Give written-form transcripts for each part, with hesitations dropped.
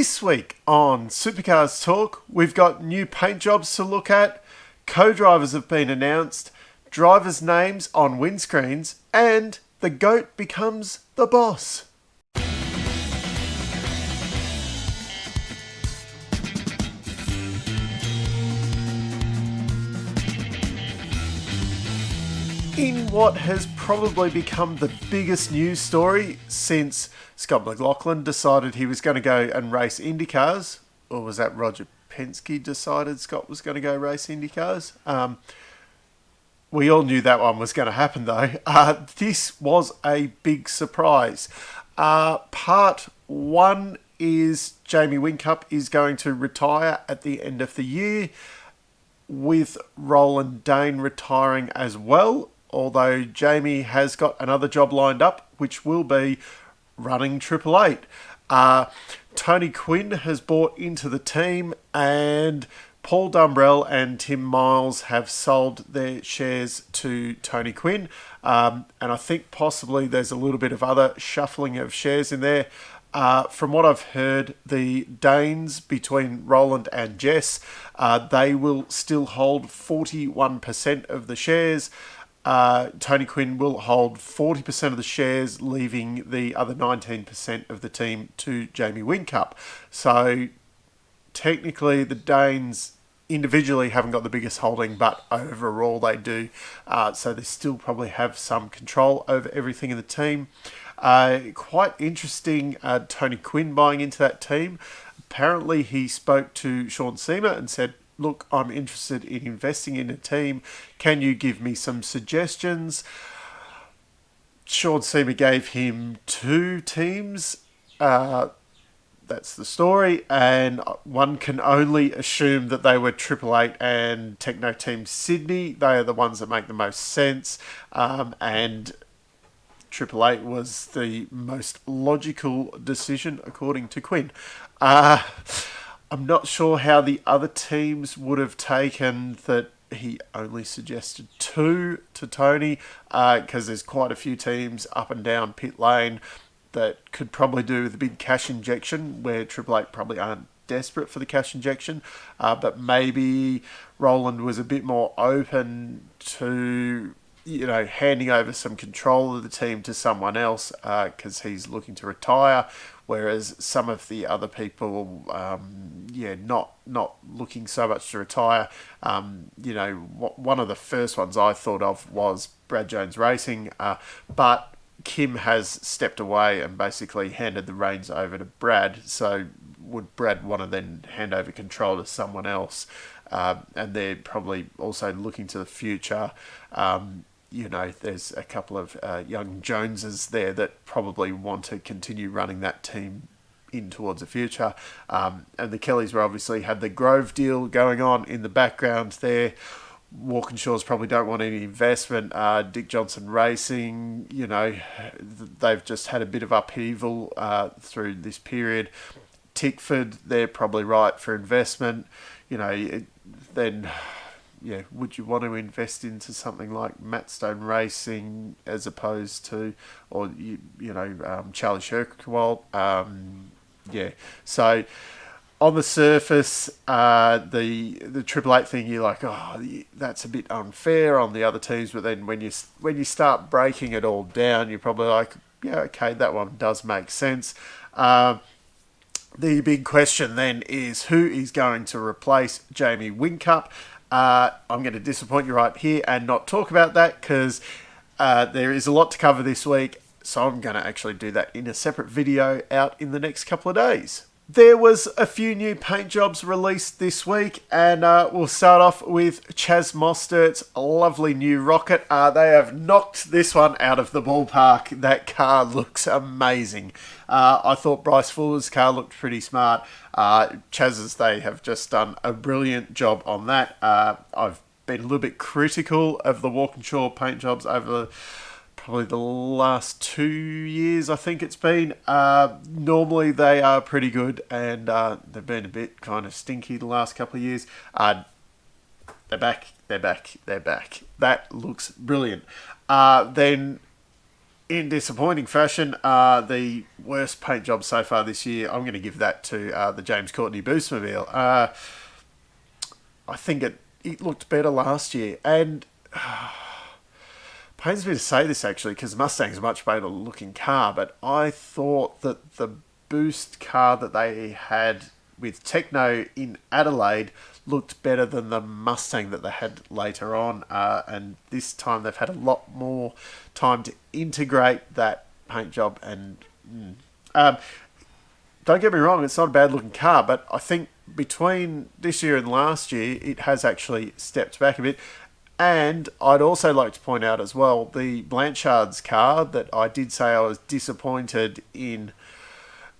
This week on Supercars Talk, we've got new paint jobs to look at, co-drivers have been announced, drivers' names on windscreens, and the GOAT becomes the boss. In what has probably become the biggest news story since Scott McLaughlin decided he was going to go and race IndyCars, or was that Roger Penske decided Scott was going to go race IndyCars? We all knew that one was going to happen though. This was a big surprise. Part one is Jamie Whincup is going to retire at the end of the year, with Roland Dane retiring as well. Although Jamie has got another job lined up, which will be running Triple Eight. Tony Quinn has bought into the team, and Paul Dumbrell and Tim Miles have sold their shares to Tony Quinn. And I think possibly there's a little bit of other shuffling of shares in there. From what I've heard, the Danes, between Roland and Jess, they will still hold 41% of the shares. Tony Quinn will hold 40% of the shares, leaving the other 19% of the team to Jamie Whincup. So technically the Danes individually haven't got the biggest holding, but overall they do. So they still probably have some control over everything in the team. Quite interesting, Tony Quinn buying into that team. Apparently he spoke to Sean Seamer and said, look, I'm interested in investing in a team. Can you give me some suggestions? Sean Seamer gave him 2 teams. That's the story. And one can only assume that they were Triple Eight and Techno Team Sydney. They are the ones that make the most sense. And Triple Eight was the most logical decision, according to Quinn. I'm not sure how the other teams would have taken that he only suggested 2 to Tony, because there's quite a few teams up and down pit lane that could probably do with a big cash injection, where Triple Eight probably aren't desperate for the cash injection. But maybe Roland was a bit more open to, handing over some control of the team to someone else, because he's looking to retire. Whereas some of the other people, not looking so much to retire. One of the first ones I thought of was Brad Jones Racing, but Kim has stepped away and basically handed the reins over to Brad. So would Brad want to then hand over control to someone else? And they're probably also looking to the future. There's a couple of young Joneses there that probably want to continue running that team in towards the future. And the Kellys were obviously had the Grove deal going on in the background there. Walkinshaws probably don't want any investment. Dick Johnson Racing, they've just had a bit of upheaval through this period. Tickford, they're probably right for investment. Then... would you want to invest into something like Mattstone Racing as opposed to, or Charlie Shirkwald? So on the surface, the Triple Eight thing, you're like, oh, that's a bit unfair on the other teams. But then when you start breaking it all down, you're probably like, yeah, okay, that one does make sense. The big question then is who is going to replace Jamie Whincup? I'm going to disappoint you right here and not talk about that, because there is a lot to cover this week. So I'm going to actually do that in a separate video out in the next couple of days. There was a few new paint jobs released this week, and we'll start off with Chaz Mostert's lovely new rocket. They have knocked this one out of the ballpark. That car looks amazing. I thought Bryce Fuller's car looked pretty smart. Chaz's, they have just done a brilliant job on that. I've been a little bit critical of the Walkinshaw paint jobs over probably the last 2 years, I think it's been. Normally they are pretty good, and they've been a bit kind of stinky the last couple of years. They're back. That looks brilliant. Then In disappointing fashion, the worst paint job so far this year, I'm going to give that to the James Courtney Boostmobile. I think it looked better last year, and pains me to say this actually because Mustang's a much better looking car, but I thought that the boost car that they had with Techno in Adelaide looked better than the Mustang that they had later on, and this time they've had a lot more time to integrate that paint job. And don't get me wrong, it's not a bad looking car, but I think between this year and last year, it has actually stepped back a bit. And I'd also like to point out as well the Blanchard's car that I did say I was disappointed in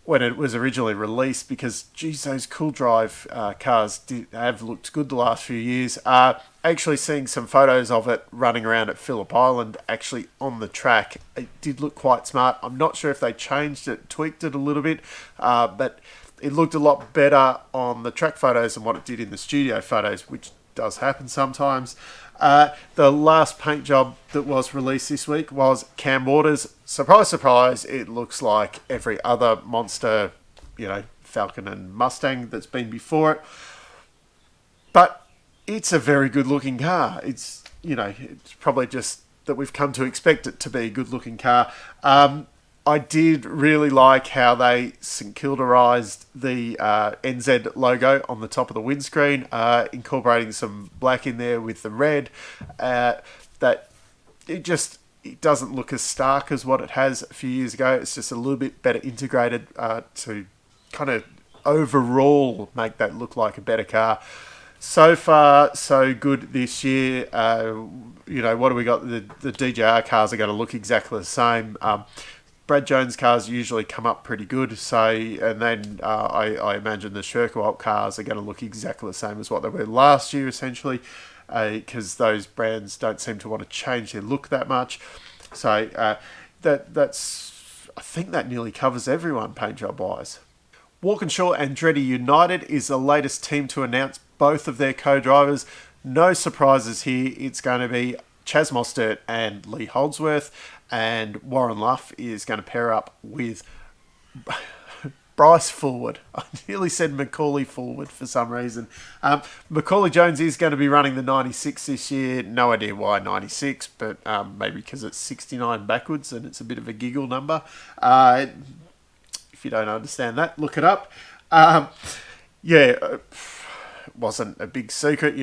when it was originally released, because geez, those cool drive cars have looked good the last few years. Actually seeing some photos of it running around at Phillip Island, actually on the track, it did look quite smart. I'm not sure if they changed it, tweaked it a little bit, but it looked a lot better on the track photos than what it did in the studio photos, which does happen sometimes. The last paint job that was released this week was Cam Waters. Surprise, surprise, it looks like every other monster, Falcon and Mustang that's been before it. But it's a very good looking car. It's probably just that we've come to expect it to be a good looking car. I did really like how they St Kildarized the NZ logo on the top of the windscreen, incorporating some black in there with the red. That it doesn't look as stark as what it has a few years ago. It's just a little bit better integrated to kind of overall make that look like a better car. So far, so good this year. What do we got? The DJR cars are going to look exactly the same. Brad Jones cars usually come up pretty good, and then I imagine the Sherkowalt cars are going to look exactly the same as what they were last year, essentially, because those brands don't seem to want to change their look that much. So that's I think that nearly covers everyone paint job wise. Walkinshaw and Andretti United is the latest team to announce both of their co-drivers. No surprises here. It's going to be Chaz Mostert and Lee Holdsworth, and Warren Luff is going to pair up with Bryce Forward. I nearly said Macaulay Forward for some reason. Macaulay Jones is going to be running the 96 this year. No idea why 96, but maybe because it's 69 backwards and it's a bit of a giggle number. If you don't understand that, look it up. It wasn't a big secret,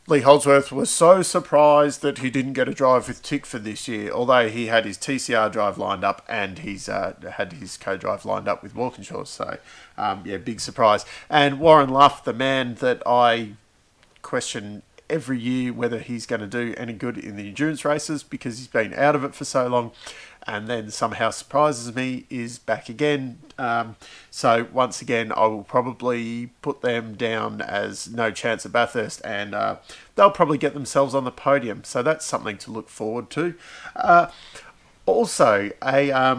Lee Holdsworth was so surprised that he didn't get a drive with Tickford this year, although he had his TCR drive lined up and he's had his co-drive lined up with Walkinshaw. So, big surprise. And Warren Luff, the man that I question every year whether he's going to do any good in the endurance races because he's been out of it for so long, and then somehow surprises me, is back again. So once again, I will probably put them down as no chance at Bathurst, and they'll probably get themselves on the podium. So that's something to look forward to. Also, a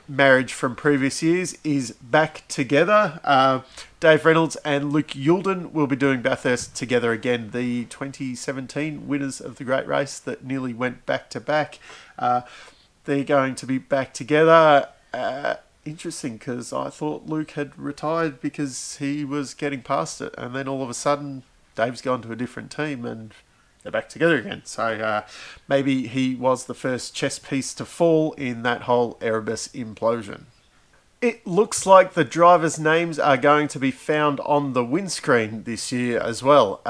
marriage from previous years is back together. Dave Reynolds and Luke Youlden will be doing Bathurst together again, the 2017 winners of the great race that nearly went back to back. They're going to be back together. Interesting, because I thought Luke had retired because he was getting past it, and then all of a sudden Dave's gone to a different team and they're back together again. So maybe he was the first chess piece to fall in that whole Erebus implosion. It looks like the drivers' names are going to be found on the windscreen this year as well.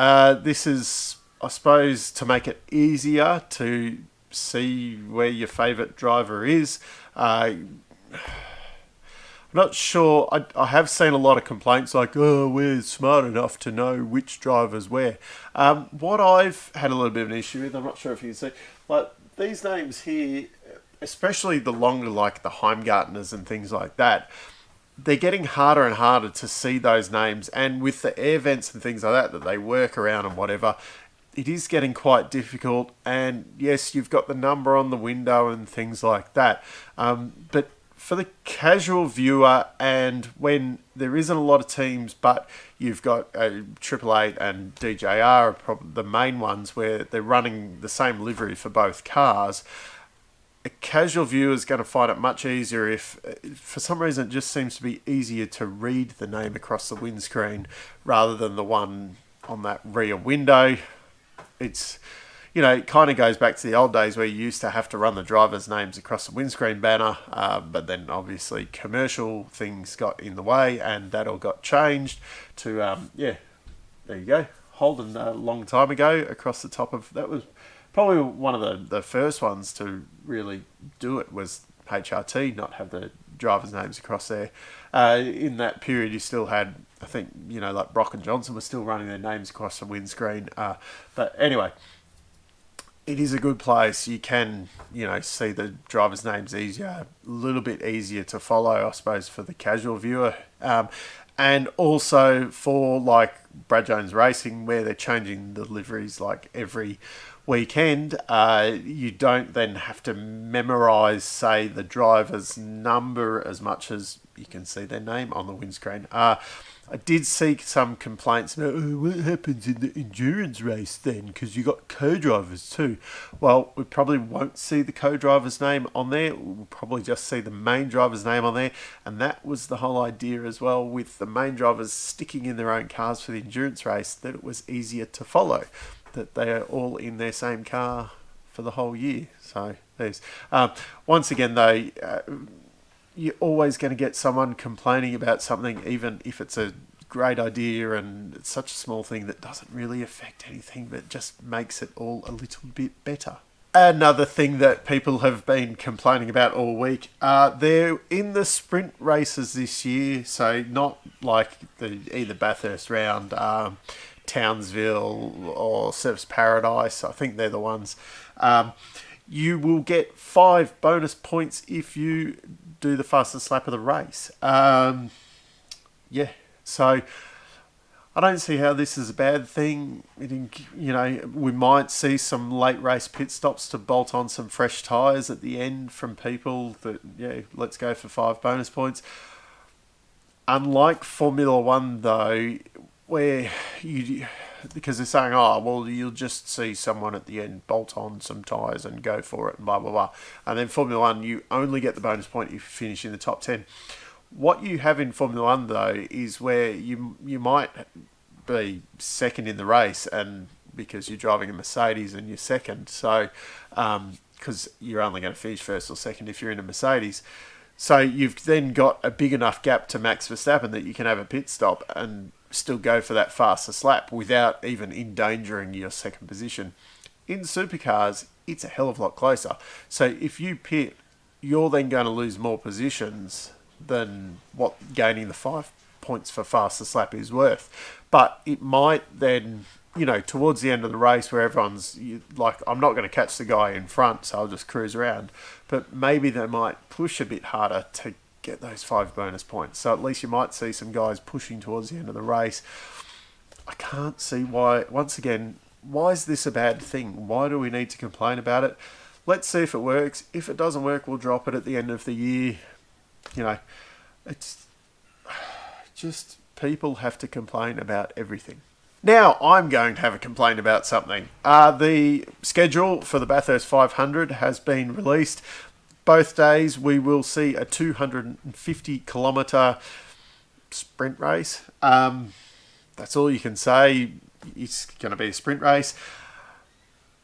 This is, I suppose, to make it easier to see where your favourite driver is. I'm not sure. I have seen a lot of complaints like, we're smart enough to know which driver's where. What I've had a little bit of an issue with, I'm not sure if you can see, but these names here, especially the longer, like the Heimgartners and things like that, they're getting harder and harder to see those names. And with the air vents and things like that they work around and whatever, it is getting quite difficult. And yes, you've got the number on the window and things like that. But for the casual viewer, and when there isn't a lot of teams, but you've got Triple Eight and DJR are probably the main ones where they're running the same livery for both cars, a casual viewer is going to find it much easier if, for some reason, it just seems to be easier to read the name across the windscreen rather than the one on that rear window. It's, it kind of goes back to the old days where you used to have to run the drivers' names across the windscreen banner, but then obviously commercial things got in the way and that all got changed to, there you go, Holden a long time ago across the top of, that was probably one of the first ones to really do it was HRT, not have the drivers' names across there. In that period, you still had, I think, like Brock and Johnson were still running their names across the windscreen. But anyway, it is a good place. You can, see the drivers' names easier, a little bit easier to follow, I suppose, for the casual viewer. And also for like Brad Jones Racing, where they're changing the liveries like every weekend, you don't then have to memorise, say, the driver's number as much as you can see their name on the windscreen. I did see some complaints about, what happens in the endurance race then, because you got co-drivers too. Well, we probably won't see the co-driver's name on there. We'll probably just see the main driver's name on there. And that was the whole idea as well, with the main drivers sticking in their own cars for the endurance race, that it was easier to follow, that they are all in their same car for the whole year. So there's once again though, you're always going to get someone complaining about something, even if it's a great idea and it's such a small thing that doesn't really affect anything, but just makes it all a little bit better. Another thing that people have been complaining about all week, they're in the sprint races this year, so not like either Bathurst round, Townsville or Surfers Paradise. I think they're the ones. You will get 5 bonus points if you do the fastest lap of the race. So I don't see how this is a bad thing. We might see some late race pit stops to bolt on some fresh tyres at the end from people that, let's go for 5 bonus points. Unlike Formula One though, where because they're saying, you'll just see someone at the end bolt on some tyres and go for it and blah, blah, blah. And then Formula One, you only get the bonus point if you finish in the top 10. What you have in Formula One, though, is where you might be second in the race, and because you're driving a Mercedes and you're second, so because you're only going to finish first or second if you're in a Mercedes. So you've then got a big enough gap to Max Verstappen that you can have a pit stop and still go for that fastest lap without even endangering your second position. In supercars, it's a hell of a lot closer. So if you pit, you're then going to lose more positions than what gaining the 5 points for fastest lap is worth. But it might then, towards the end of the race where everyone's like, I'm not going to catch the guy in front, so I'll just cruise around. But maybe they might push a bit harder to get those 5 bonus points. So at least you might see some guys pushing towards the end of the race. I can't see why, once again, why is this a bad thing? Why do we need to complain about it? Let's see if it works. If it doesn't work, we'll drop it at the end of the year. It's just people have to complain about everything. Now I'm going to have a complaint about something. The schedule for the Bathurst 500 has been released. Both days we will see a 250 kilometre sprint race. That's all you can say. It's going to be a sprint race.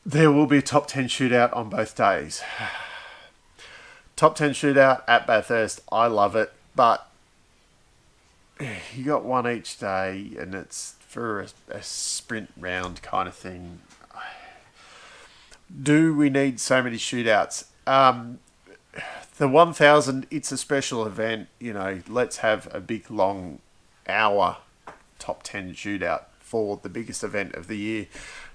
There will be a top 10 shootout on both days. Top 10 shootout at Bathurst. I love it. But you got one each day and it's for a sprint round kind of thing. Do we need so many shootouts? The 1000, it's a special event. Let's have a big long hour top 10 shootout for the biggest event of the year.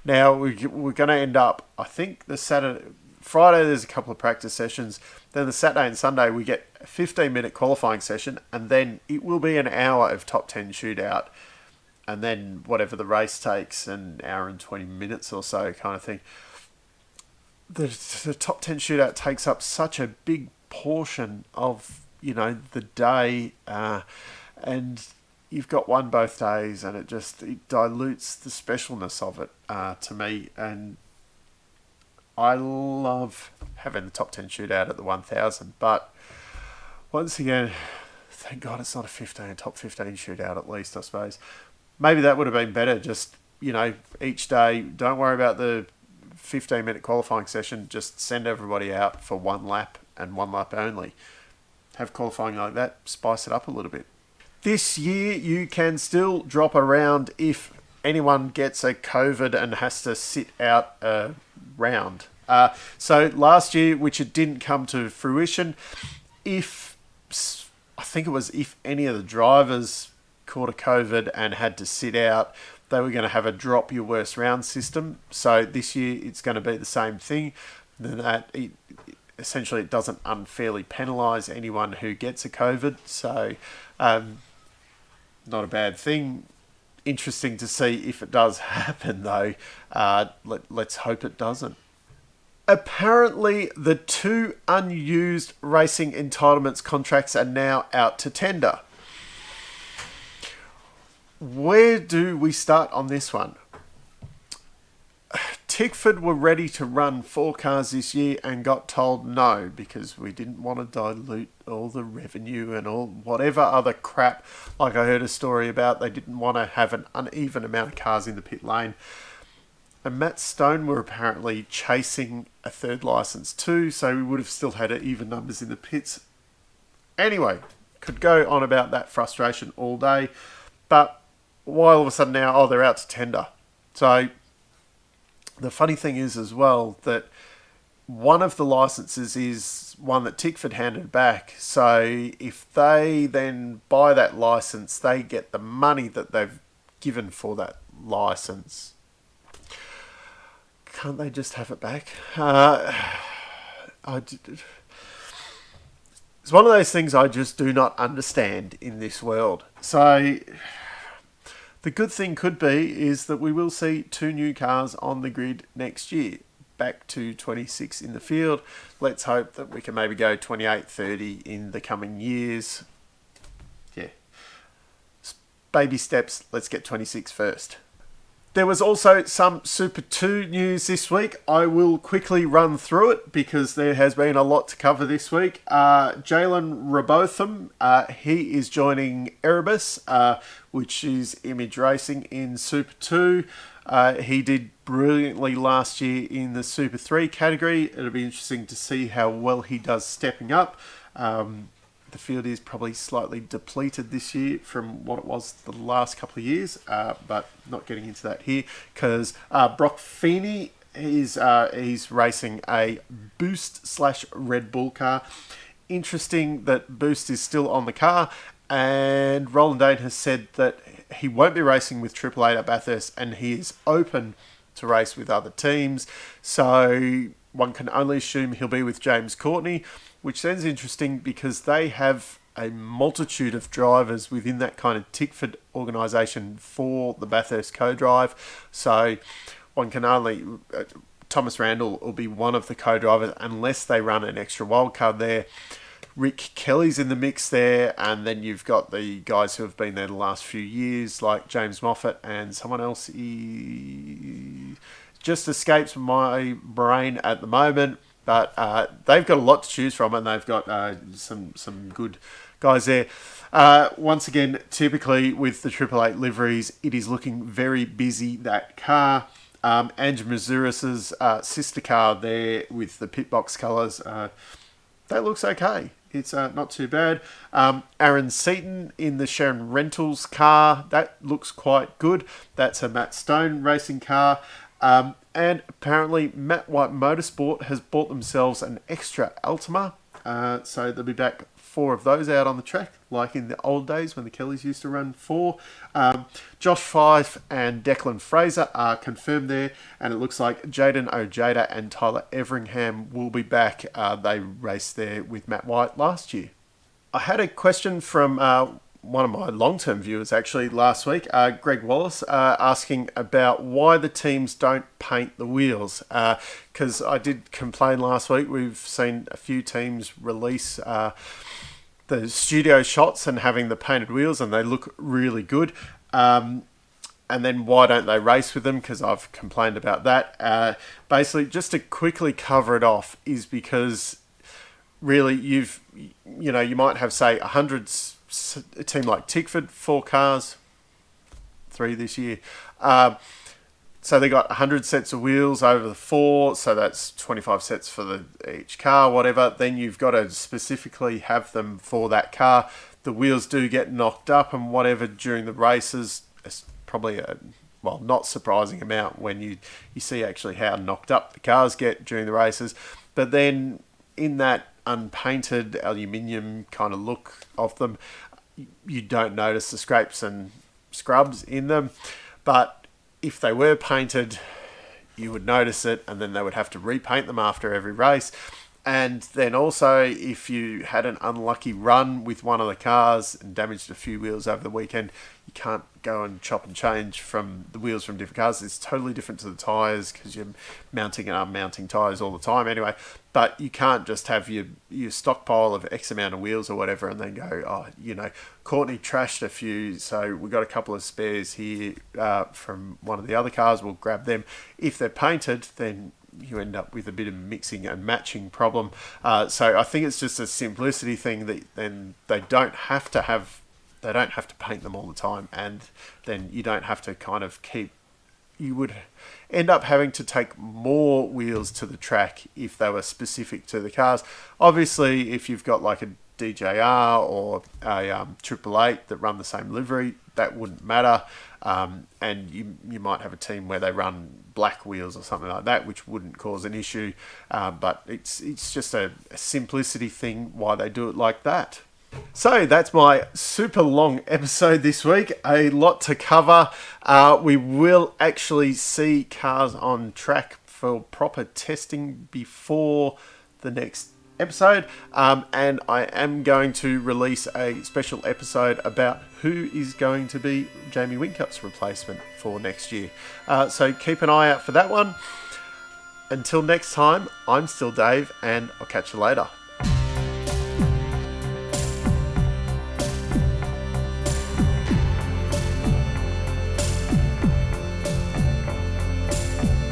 Now we're going to end up, I think Friday there's a couple of practice sessions. Then the Saturday and Sunday we get a 15-minute qualifying session, and then it will be an hour of top 10 shootout, and then whatever the race takes, an hour and 20 minutes or so kind of thing. The top 10 shootout takes up such a big portion of the day, and you've got one both days, and it dilutes the specialness of it to me. And I love having the top 10 shootout at the 1000, but once again, thank God it's not a top 15 shootout at least, I suppose. Maybe that would have been better. Just, each day, don't worry about the 15-minute qualifying session. Just send everybody out for one lap and one lap only. Have qualifying like that, spice it up a little bit. This year, you can still drop around if anyone gets a COVID and has to sit out a round. So last year, which it didn't come to fruition, if any of the drivers caught a COVID and had to sit out, they were going to have a drop your worst round system. So this year it's going to be the same thing. Then essentially it doesn't unfairly penalise anyone who gets a COVID. So not a bad thing. Interesting to see if it does happen though. Let's hope it doesn't. Apparently, the 2 unused racing entitlements contracts are now out to tender. Where do we start on this one? Tickford were ready to run 4 cars this year and got told no because we didn't want to dilute all the revenue and all whatever other crap. Like I heard a story about, they didn't want to have an uneven amount of cars in the pit lane. And Matt Stone were apparently chasing a 3rd licence too, so we would have still had even numbers in the pits. Anyway, could go on about that frustration all day, but why all of a sudden now, they're out to tender. So the funny thing is as well that one of the licences is one that Tickford handed back. So if they then buy that licence, they get the money that they've given for that licence. Can't they just have it back? It's one of those things I just do not understand in this world. So the good thing could be is that we will see 2 new cars on the grid next year. Back to 26 in the field. Let's hope that we can maybe go 28, 30 in the coming years. Yeah. Baby steps. Let's get 26 first. There was also some Super 2 news this week. I will quickly run through it because there has been a lot to cover this week. Jalen Robotham, he is joining Erebus, which is Image Racing in Super 2. He did brilliantly last year in the Super 3 category. It'll be interesting to see how well he does stepping up. The field is probably slightly depleted this year from what it was the last couple of years, but not getting into that here because Brock Feeney he's racing a Boost/Red Bull car. Interesting that Boost is still on the car, and Roland Dane has said that he won't be racing with Triple Eight at Bathurst, and he is open to race with other teams. So one can only assume he'll be with James Courtney, which sounds interesting because they have a multitude of drivers within that kind of Tickford organisation for the Bathurst co-drive. So one can only... Thomas Randall will be one of the co-drivers unless they run an extra wildcard there. Rick Kelly's in the mix there, and then you've got the guys who have been there the last few years, like James Moffat and someone else. He just escapes my brain at the moment. But they've got a lot to choose from, and they've got some good guys there. Once again, typically with the Triple Eight liveries, it is looking very busy, that car. Andrew Mazuris's sister car there with the pit box colours, that looks okay. It's not too bad. Aaron Seaton in the Sharon Rentals car, that looks quite good. That's a Matt Stone racing car. And apparently Matt White Motorsport has bought themselves an extra Altima. So they'll be back 4 of those out on the track, like in the old days when the Kellys used to run 4. Josh Fife and Declan Fraser are confirmed there. And it looks like Jaden Ojeda and Tyler Everingham will be back. They raced there with Matt White last year. I had a question from one of my long-term viewers actually last week, Greg Wallace, asking about why the teams don't paint the wheels. Because I did complain last week, we've seen a few teams release the studio shots and having the painted wheels, and they look really good. and then why don't they race with them? Because I've complained about that. Basically, just to quickly cover it off, is because really you might have, say, a team like Tickford, 4 cars, 3 this year. So they got 100 sets of wheels over the 4, so that's 25 sets for each car, whatever. Then you've got to specifically have them for that car. The wheels do get knocked up and whatever during the races. It's probably a, well, not surprising amount when you see actually how knocked up the cars get during the races. But then in that unpainted aluminium kind of look of them, you don't notice the scrapes and scrubs in them. But if they were painted, you would notice it, and then they would have to repaint them after every race. And then also, if you had an unlucky run with one of the cars and damaged a few wheels over the weekend, you can't go and chop and change from the wheels from different cars. It's totally different to the tyres because you're mounting and unmounting tyres all the time anyway. But you can't just have your stockpile of X amount of wheels or whatever and then go, Courtney trashed a few, so we got a couple of spares here from one of the other cars. We'll grab them. If they're painted, then you end up with a bit of mixing and matching problem. So I think it's just a simplicity thing that then they don't have to paint them all the time, and then you don't have to kind of you would end up having to take more wheels to the track if they were specific to the cars. Obviously, if you've got like a DJR or a 888 that run the same livery, that wouldn't matter. And you might have a team where they run black wheels or something like that, which wouldn't cause an issue. But it's just a simplicity thing why they do it like that. So that's my super long episode this week. A lot to cover. We will actually see cars on track for proper testing before the next episode, and I am going to release a special episode about who is going to be Jamie Whincup's replacement for next year. So keep an eye out for that one. Until next time, I'm still Dave, and I'll catch you later.